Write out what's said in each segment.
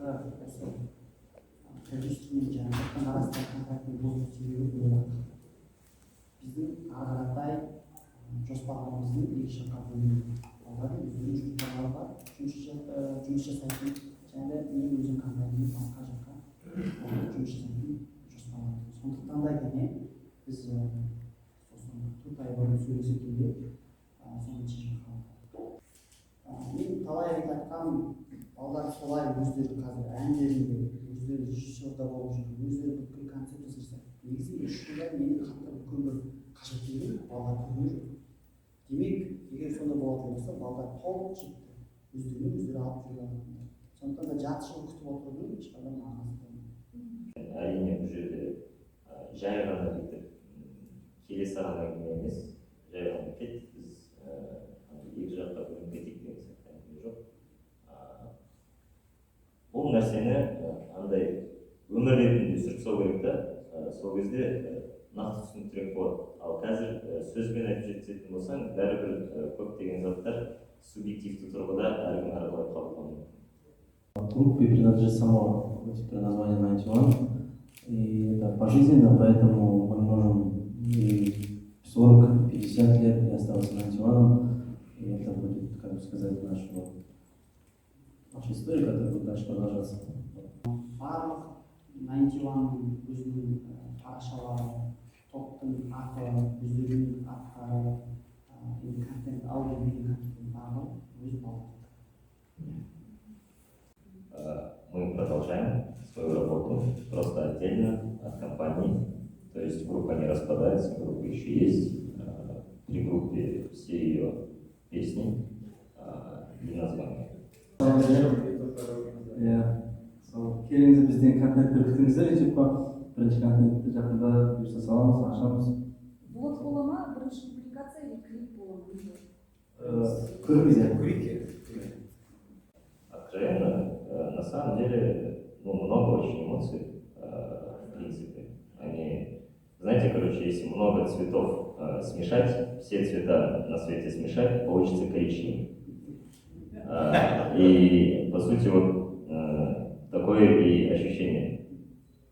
жақта осы продюсермен жаңағы арасында контрактын бұзу себебі болады. Біздің ары қаратай жоспарларымыздың екі жаққа бөлінген. Алға өздерінің жоспарлары бар, жұмыс жасайтын және мен өзім компанияның басқа жаққа жұмыс жасайтын жоспарларым. Сондықтан да біз сосын Туртай бұрын сөйлесіп келе соның шешімін қабылдадық. Мен талай рет айтқан балалар солай өздері қазір әндерінде, өздері режиссерда болып жүрген, өздері бүткіл концепт жасаса. Негізі үш жылда менің қатты үлкен бір қажеттілігім балалар көрмей жүр. Демек, егер сонда болатын болса, балалар толық жетті. Өздері алып жүрген. Сондықтан да жарты жыл күтіп отырудың ешқандай мағынасы болмайды. Әрине бұл жерде жай ғана бүйтіп келе саған әңгіме емес, жай ғана кеттік біз екі жаққа бөлініп кетейік деген сияқты әңгіме жоқ. Бұл нәрсені андай өмір ретінде сұрыпсау керек та, сол кезде нақты түсініктірек болады. Ал қазір сөзбен айтып жеткізетін болсаң, бәрібір көптеген заттар субъективті тұрғыда әркім әрқалай қабылдауы мүмкін. Клуб принадлежит самого теперь название 91, и это пожизненно, поэтому мы можем и 40-50 лет не оставаться 91, и это будет, как бы сказать, наша история, которая будет дальше продолжаться. Барлық 91 өзінің парақшалары, топтың аты, өздерінің аттары, контент, аудио-видео контент барлығы өз балалары. Мы продолжаем свою работу, просто отдельно от компании. То есть группа не распадается, группа еще есть. При группе все ее песни и названия. Келіңіз бізден контентті күтіңіздер, ютубқа бірінші контентті жақында бұйырса саламыз, ашамыз. Блог бола ма, бірінші публикация или клип бола ма? Көріңіздер. Откровенно, на самом деле, много очень эмоций, в принципе. Они, знаете, короче, если много цветов смешать, все цвета на свете смешать, получится коричневый. И, по сути, вот такое и ощущение,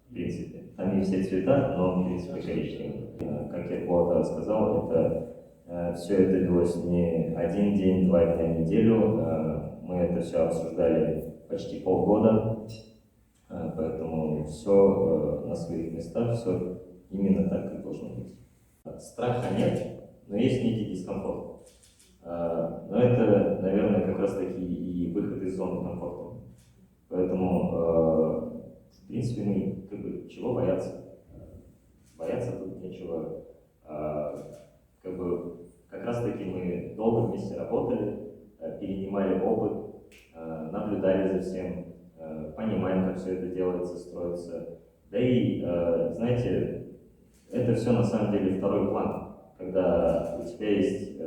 в принципе. Там не все цвета, но, в принципе, коричневый. Как я Плата сказал, все это велось не один день, 2 дня в неделю. Мы это все обсуждали почти полгода, поэтому все на своих местах, все именно так, как должно быть. Страха нет, но есть некий дискомфорт. Но это, наверное, как раз таки и выход из зоны комфорта. Поэтому, в принципе, мы чего бояться? Бояться тут нечего. Как раз таки мы долго вместе работали, перенимали опыт, наблюдали за всем, понимаем, как все это делается, строится. Да и, знаете, это все на самом деле второй план, когда у тебя есть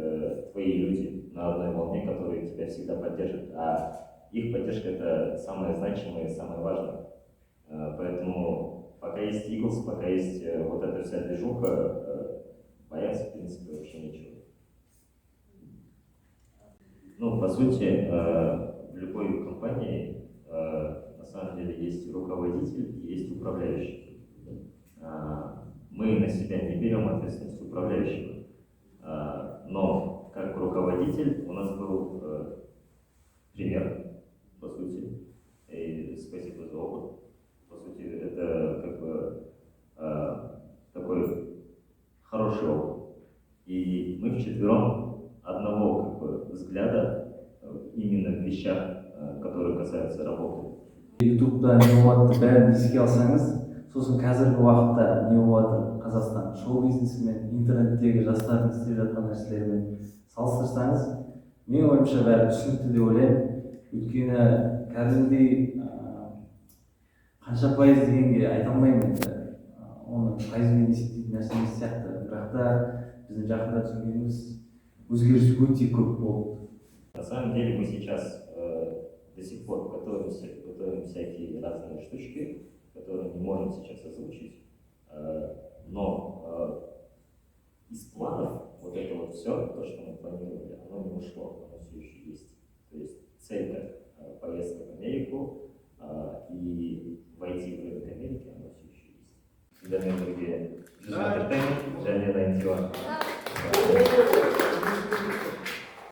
твои люди на одной волне, которые тебя всегда поддержат, а их поддержка — это самое значимое и самое важное. Поэтому пока есть Eagles, пока есть вот эта вся движуха, бояться, в принципе, вообще нечего. По сути, в любой компании на самом деле есть руководитель и есть управляющий. Мы на себя не берем ответственность управляющего, но как руководитель у нас был пример, по сути, и спасибо за опыт. По сути, это такой хороший опыт. И мы вчетвером одного взгляда именно в вещах, которые касаются работы. Ютубта не болатты бәрін еске алсаңыз, сосын қазіргі уақытта не болатыр Қазақстан шоу-бизнесі мен интернеттегі жастардың істеп жатқан нәрселерімен салыстырсаңыз, мен ойымша бәрі түсінікті деп ойлаймын. Өйткені кәдімгідей қанша пайыз дегенге айта алмаймын енді. Оны пайызбен есептейтін нәрсе емес сияқты. Бірақ та біздің жақында түсінгеніміз өзгеріс өте көп болды. На самом деле мы сейчас до сих пор готовим всякие разные штучки, которые не можем сейчас озвучить, но из планов вот это вот все, то, что мы планировали, оно не ушло, оно все еще есть. То есть цель как поездка в Америку, и войти в рынок Америки, оно все еще есть. Сюда энергия, Джуз Entertainment, Джалена Антион.